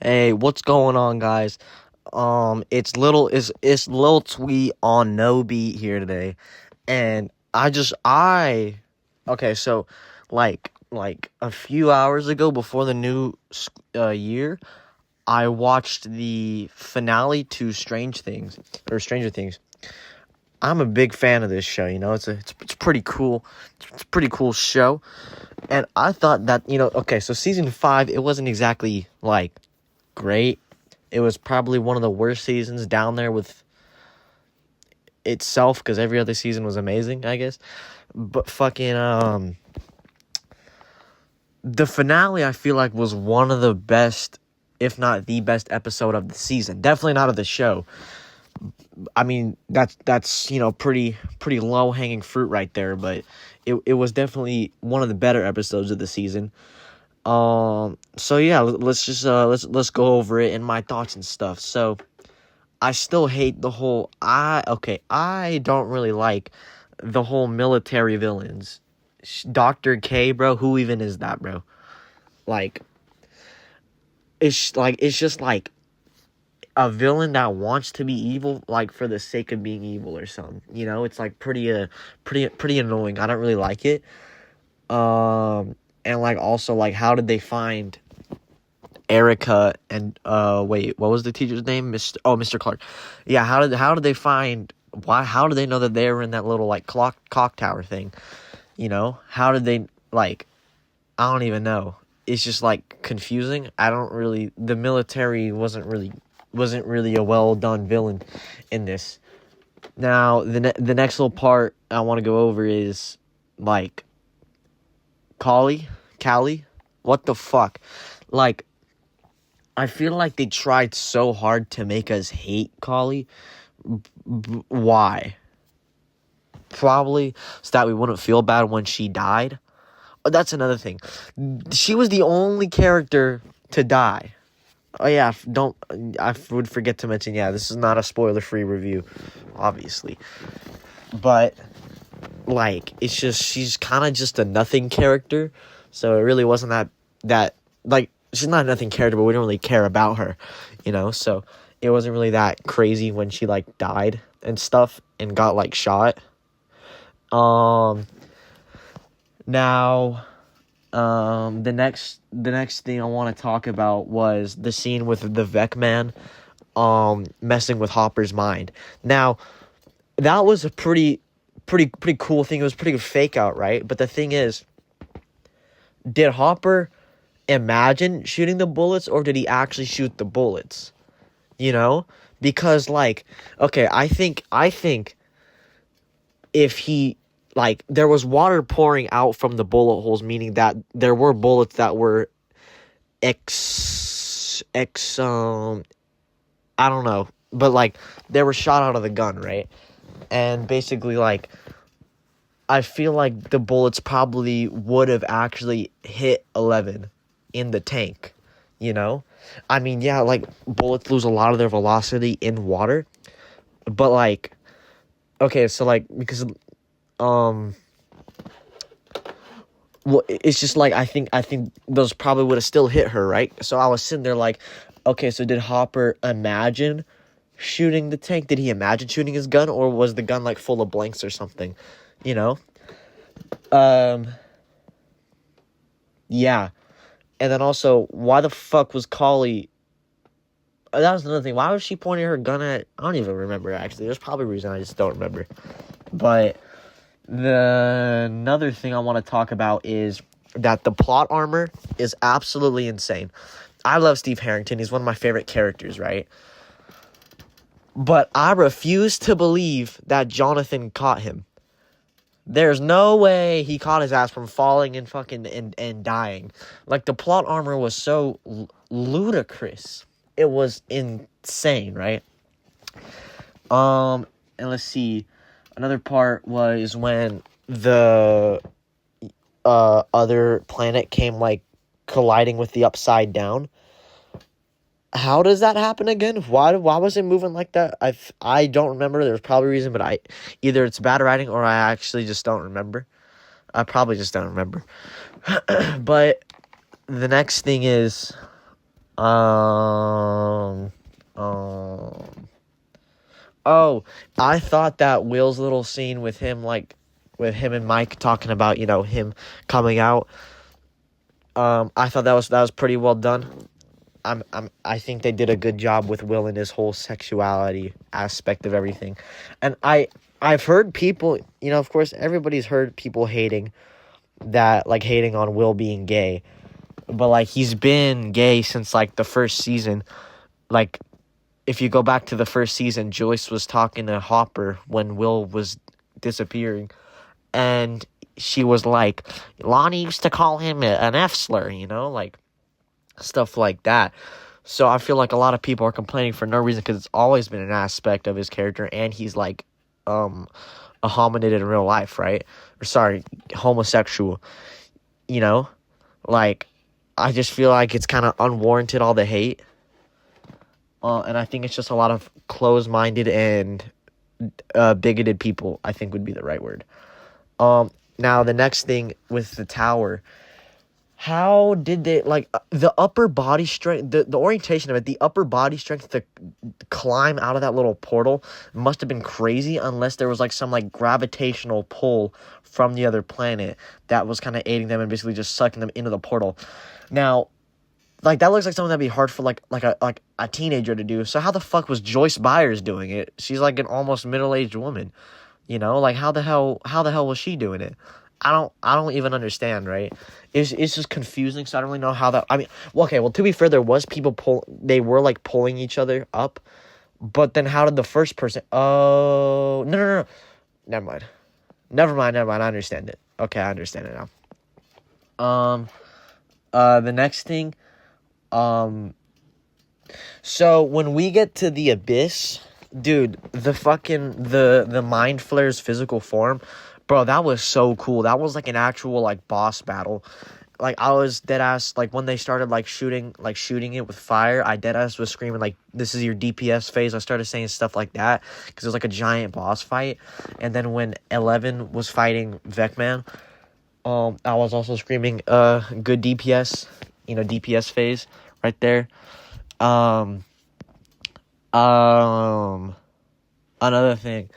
Hey, what's going on, guys? It's Lil Tweet on No Beat here today, and okay, so like a few hours ago before the new year, I watched the finale to Stranger Things. I'm a big fan of this show. It's pretty cool. It's a pretty cool show, and I thought that okay, so season 5 it wasn't exactly like great. It was probably one of the worst seasons down there with itself because every other season was amazing, I guess. But the finale I feel like was one of the best, if not the best episode of the season. Definitely not of the show. I mean, that's pretty low hanging fruit right there, but it was definitely one of the better episodes of the season. So yeah, let's go over it and my thoughts and stuff. So I still hate I don't really like the whole military villains. Dr. K, bro, who even is that, bro? Like it's just like a villain that wants to be evil like for the sake of being evil or something. It's like pretty annoying. I don't really like it. And like also like how did they find Erica and wait, what was the teacher's name? Mr. Clark. Yeah, how did they find how did they know that they were in that little like clock tower thing? How did they like I don't even know. It's just like confusing. The military wasn't really a well done villain in this. Now, the next little part I want to go over is like Callie. What the fuck? Like I feel like they tried so hard to make us hate Callie. Why? Probably so that we wouldn't feel bad when she died. Oh, that's another thing. She was the only character to die. Oh yeah, don't I would forget to mention. Yeah, this is not a spoiler-free review, obviously. But like, it's just she's kind of just a nothing character, so it really wasn't that like she's not a nothing character, but we don't really care about her, So it wasn't really that crazy when she like died and stuff and got like shot. Um, Now, the next thing I want to talk about was the scene with the Vec Man, messing with Hopper's mind. Now, that was a pretty cool thing. It was pretty good fake out, right? But the thing is, did Hopper imagine shooting the bullets or did he actually shoot the bullets? Because like, okay, I think if he there was water pouring out from the bullet holes, meaning that there were bullets that were ex I don't know, but like they were shot out of the gun, right? And basically like I feel like the bullets probably would have actually hit 11 in the tank, you know? I mean, yeah, like bullets lose a lot of their velocity in water, but like okay, so like because well, it's just like I think those probably would have still hit her, right? So I was sitting there like, okay, so did Hopper imagine shooting the tank? Did he imagine shooting his gun, or was the gun like full of blanks or something? You know? Um, yeah. And then also, why the fuck was Collie? That was another thing. Why was she pointing her gun at? I don't even remember actually. There's probably a reason I just don't remember. But another thing I want to talk about is that the plot armor is absolutely insane. I love Steve Harrington. He's one of my favorite characters, right? But I refuse to believe that Jonathan caught him. There's no way he caught his ass from falling and fucking and dying. Like, the plot armor was so ludicrous. It was insane, right? And let's see. Another part was when the other planet came like colliding with the Upside Down. How does that happen again? Why was it moving like that? I don't remember. There's probably a reason, but either it's bad writing or I actually just don't remember. I probably just don't remember. But the next thing is Um, um. Oh, I thought that Will's little scene with him, like, with him and Mike talking about, him coming out. I thought that was pretty well done. I think they did a good job with Will and his whole sexuality aspect of everything, and I've heard people, of course, everybody's heard people hating on Will being gay, but like he's been gay since like the first season. Like, if you go back to the first season, Joyce was talking to Hopper when Will was disappearing, and she was like, Lonnie used to call him an F slur, like stuff like that. So I feel like a lot of people are complaining for no reason because it's always been an aspect of his character, and he's like a hominid in real life, right? Or sorry, homosexual. Like, I just feel like it's kind of unwarranted, all the hate. And I think it's just a lot of closed-minded and bigoted people, I think would be the right word. Now, the next thing with the tower, how did they, like, the upper body strength, the orientation of it, the upper body strength to climb out of that little portal must have been crazy, unless there was, like, some, like, gravitational pull from the other planet that was kind of aiding them and basically just sucking them into the portal. Now, like, that looks like something that'd be hard for, like a teenager to do. So how the fuck was Joyce Byers doing it? She's, like, an almost middle-aged woman, Like, how the hell was she doing it? I don't even understand, right? It's just confusing, so I don't really know how that... I mean, to be fair, there was people they were, like, pulling each other up, but then how did the first person... Oh, no. Never mind, I understand it. Okay, I understand it now. The next thing, so when we get to the Abyss, dude, the Mind Flayer's physical form, bro, that was so cool. That was like an actual like boss battle. Like, I was deadass, like, when they started like shooting it with fire, I deadass was screaming like, this is your DPS phase. I started saying stuff like that because it was like a giant boss fight. And then when 11 was fighting Vecman, I was also screaming good DPS, DPS phase right there. Another thing,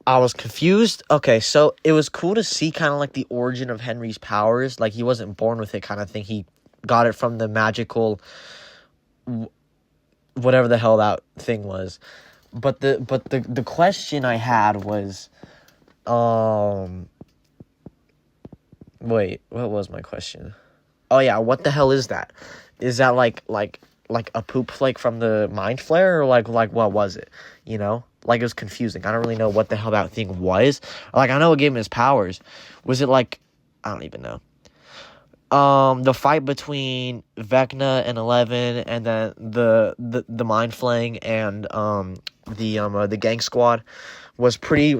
I was confused. Okay, so it was cool to see kind of like the origin of Henry's powers. Like, he wasn't born with it kind of thing. He got it from the magical whatever the hell that thing was. But the question I had was, wait, what was my question? Oh yeah, what the hell is that? Is that like a poop flake from the Mind Flayer, or like what was it? Like, it was confusing. I don't really know what the hell that thing was. Like, I know it gave him his powers. Was it like, I don't even know. The fight between Vecna and 11, and then the Mind Flaying and the Gang Squad was pretty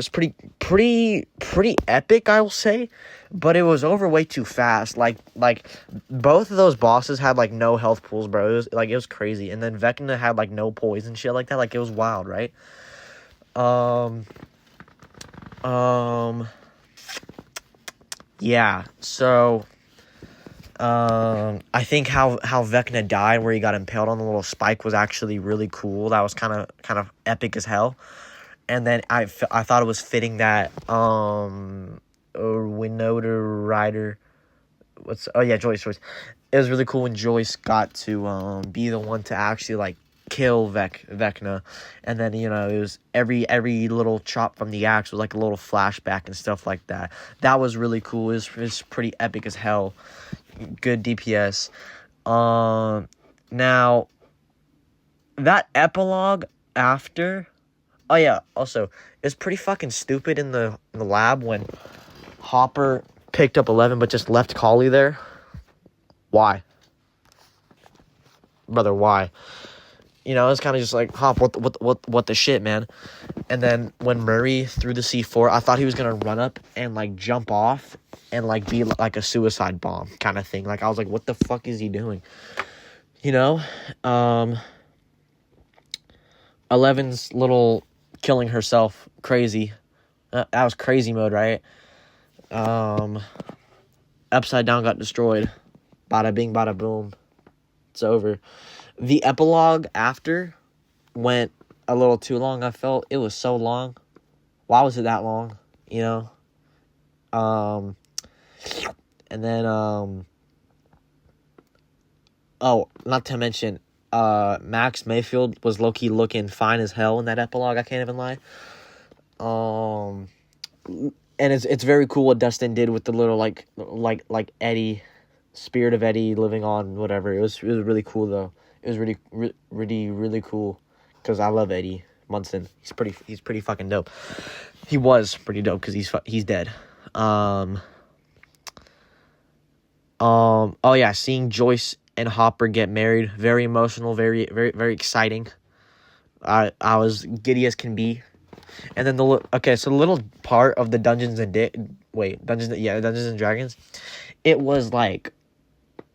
epic, I will say, but it was over way too fast. Like both of those bosses had like no health pools, bro. It was crazy. And then Vecna had like no poison shit like that. Like, it was wild, right? Yeah. So, I think how Vecna died, where he got impaled on the little spike, was actually really cool. That was kind of epic as hell. And then I thought it was fitting that Winona Ryder, Joyce. It was really cool when Joyce got to be the one to actually like kill Vecna, and then it was every little chop from the axe was like a little flashback and stuff like that. That was really cool. It was pretty epic as hell. Good DPS. Now that epilogue after. Oh yeah, also, it's pretty fucking stupid in the lab when Hopper picked up 11 but just left Collie there. Why? Brother, why? It's kind of just like, Hop, what the shit, man? And then when Murray threw the C4, I thought he was going to run up and, like, jump off and, like, be like a suicide bomb kind of thing. Like, I was like, what the fuck is he doing? 11's little killing herself, crazy. That was crazy mode, right? Upside Down got destroyed. Bada bing, bada boom. It's over. The epilogue after went a little too long. I felt it was so long. Why was it that long? You know. And then oh, not to mention, Max Mayfield was low-key looking fine as hell in that epilogue. I can't even lie. And it's very cool what Dustin did with the little like Eddie, spirit of Eddie living on, whatever. It was really cool though. It was really cool because I love Eddie Munson. He's pretty fucking dope. He was pretty dope because he's dead. Oh yeah, seeing Joyce and Hopper get married, very emotional, very exciting. I was giddy as can be. And then so the little part of the Dungeons and Dragons, it was like,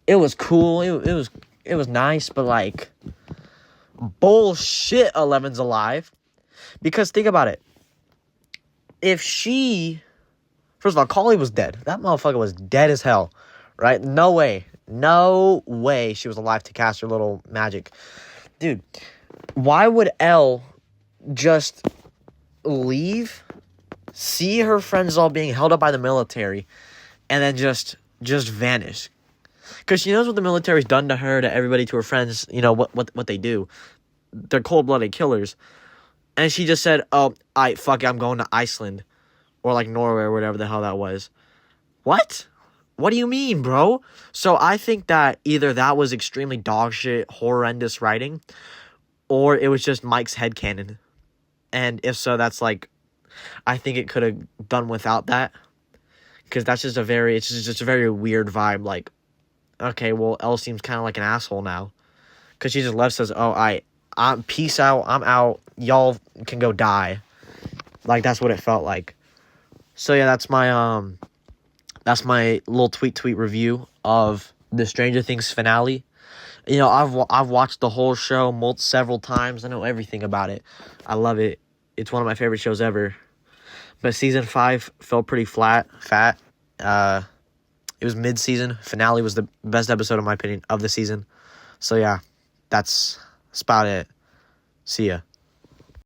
it was cool, it was nice, but like, bullshit, Eleven's alive. Because think about it, first of all, Collie was dead. That motherfucker was dead as hell, right? No way she was alive to cast her little magic. Dude, why would Elle just leave, see her friends all being held up by the military, and then just vanish? Because she knows what the military's done to her, to everybody, to her friends. You know what they do. They're cold-blooded killers. And she just said, "Oh, fuck it, I'm going to Iceland, or like Norway or whatever the hell that was." What? What do you mean, bro? So I think that either that was extremely dogshit, horrendous writing, or it was just Mike's headcanon. And if so, that's like, I think it could have done without that. Because that's just it's just a very weird vibe. Like, okay, well, Elle seems kind of like an asshole now. Because she just left, says, "Oh, I'm peace out, I'm out, y'all can go die." Like, that's what it felt like. So yeah, that's my little tweet review of the Stranger Things finale. You know, I've watched the whole show several times. I know everything about it. I love it. It's one of my favorite shows ever. But season 5 felt pretty fat. It was mid-season. Finale was the best episode, in my opinion, of the season. So yeah, that's about it. See ya.